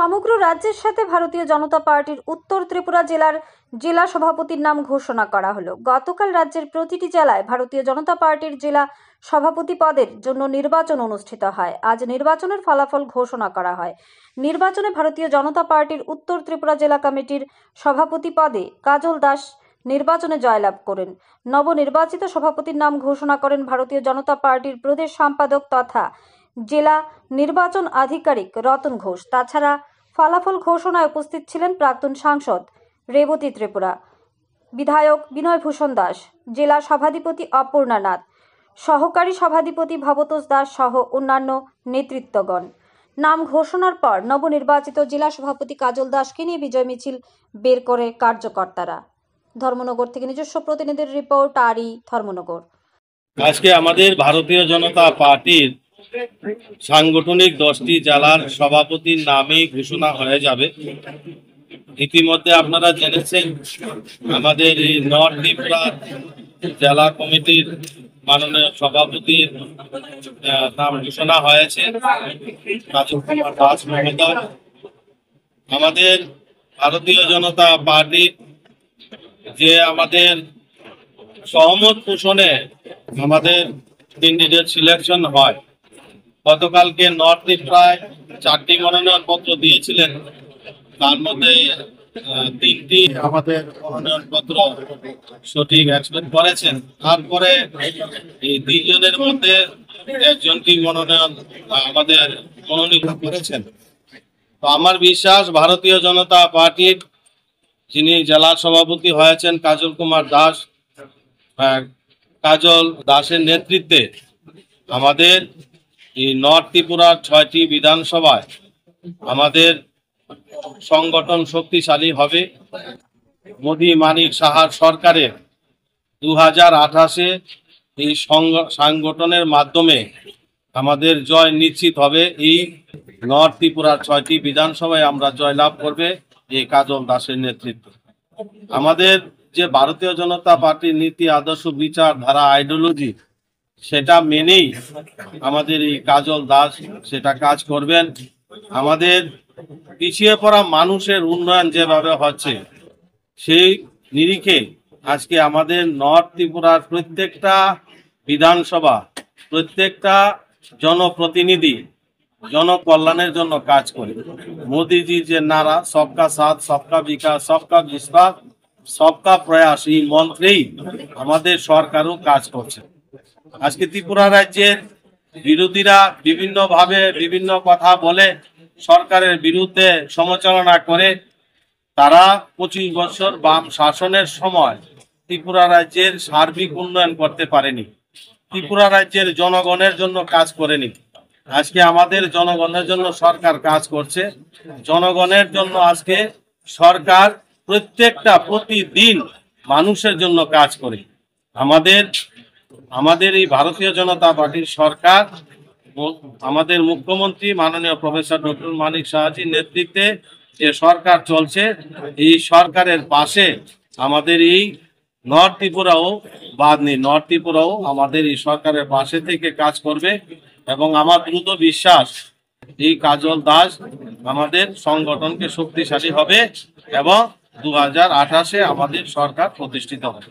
সমগ্র রাজ্যের সাথে ভারতীয় জনতা পার্টির উত্তর ত্রিপুরা জেলার জেলা সভাপতির নাম ঘোষণা করা হলো। গতকাল রাজ্যের প্রতিটি জেলায় ভারতীয় জনতা পার্টির জেলা সভাপতি পদের জন্য নির্বাচন অনুষ্ঠিত হয়। আজ নির্বাচনের ফলাফল ঘোষণা করা হয়। নির্বাচনে ভারতীয় জনতা পার্টির উত্তর ত্রিপুরা জেলা কমিটির সভাপতি পদে কাজল দাস নির্বাচনে জয়লাভ করেন। নবনির্বাচিত সভাপতির নাম ঘোষণা করেন ভারতীয় জনতা পার্টির প্রদেশ সম্পাদক তথা জেলা নির্বাচন আধিকারিক রতন ঘোষ। তাছাড়া ফলাফল ঘোষণায় উপস্থিত ছিলেন প্রাক্তন সাংসদ রেবতী ত্রিপুরা, বিধায়ক বিনয় ভূষণ দাস, জেলা সভাধিপতি অপর্ণা নাথ, সহকারী সভাধিপতি ভবতোষ দাস সহ অন্যান্য নেতৃত্বগণ। নাম ঘোষণার পর নবনির্বাচিত জেলা সভাপতি কাজল দাসকে নিয়ে বিজয় মিছিল বের করে কার্যকর্তারা। ধর্মনগর থেকে নিজস্ব প্রতিনিধির রিপোর্ট, আরি ধর্মনগর। আজকে আমাদের ভারতীয় জনতা পার্টির সাংগঠনিক 10টি জেলার সভাপতির নামে ঘোষণা হয়ে যাবে। ইতিমধ্যে আপনারা জেনেছেন আমাদের এই নর্থ ত্রিপুরা জেলা কমিটির মাননীয় সভাপতির নাম ঘোষণা হয়েছে কাজল কুমার দাস মহোদয়। আমাদের ভারতীয় জনতা পার্টি যে আমাদের সহমত পোষণে আমাদের ক্যান্ডিডেট সিলেকশন হয়, গতকালকে নর্থ ত্রিপুরায় 4টি মনোনয়ন পত্র দিয়েছিলেন, তার মধ্যে 3টি আমাদের মনোনয়ন পত্র সঠিক অ্যাকসেপ্ট করেছেন। তারপরে এই 2 জনের মধ্যে একজনকে মনোনয়ন আমাদের মনোনীত করেছেন। তো আমার বিশ্বাস ভারতীয় জনতা পার্টির যিনি জেলা সভাপতি হয়েছেন কাজল কুমার দাস, কাজল দাসের নেতৃত্বে আমাদের এই নর্থ ত্রিপুরার 6টি বিধানসভায় আমাদের সংগঠন শক্তিশালী হবে। মোদি মানিক সাহার সরকারের 2028-এ এই সংগঠনের মাধ্যমে আমাদের জয় নিশ্চিত হবে। এই নর্থ ত্রিপুরার 6টি বিধানসভায় আমরা জয়লাভ করবে এই কাজল দাসের নেতৃত্বে। আমাদের যে ভারতীয় জনতা পার্টির নীতি, আদর্শ, বিচারধারা, আইডিওলজি, সেটা মেনেই আমাদের এই কাজল দাস সেটা কাজ করবেন। আমাদের পিছিয়ে পড়া মানুষের উন্নয়ন যেভাবে হচ্ছে সেই নিরিখে আজকে আমাদের নর্থ ত্রিপুরার প্রত্যেকটা বিধানসভা, প্রত্যেকটা জনপ্রতিনিধি জনকল্যাণের জন্য কাজ করে। মোদিজি যে নারা সবকা সাথ, সবকা বিকাশ, সবকা বিশ্বাস, সবকা প্রয়াস, এই মন্ত্রেই আমাদের সরকারও কাজ করছে। আজকে ত্রিপুরা রাজ্যের বিরোধীরা বিভিন্নভাবে বিভিন্ন কথা বলে সরকারের বিরুদ্ধে সমালোচনা করে। তারা 25 বছর বাম শাসনের সময় ত্রিপুরা রাজ্যের সার্বিক উন্নয়ন করতে পারেনি, ত্রিপুরা রাজ্যের জনগণের জন্য কাজ করেনি। আজকে আমাদের জনগণের জন্য সরকার কাজ করছে। জনগণের জন্য আজকে সরকার প্রতিদিন মানুষের জন্য কাজ করে। আমাদের এই ভারতীয় জনতা পার্টির সরকার, আমাদের মুখ্যমন্ত্রী মাননীয় প্রফেসর ডক্টর মানিক সাহাজির নেতৃত্বে যে সরকার চলছে, এই সরকারের পাশে আমাদের এই নর্থ ত্রিপুরাও বাদ নেই। নর্থ ত্রিপুরাও আমাদের এই সরকারের পাশে থেকে কাজ করবে এবং আমার দ্রুত বিশ্বাস এই কাজল দাস আমাদের সংগঠনকে শক্তিশালী হবে এবং 2028-এ আমাদের সরকার প্রতিষ্ঠিত হবে।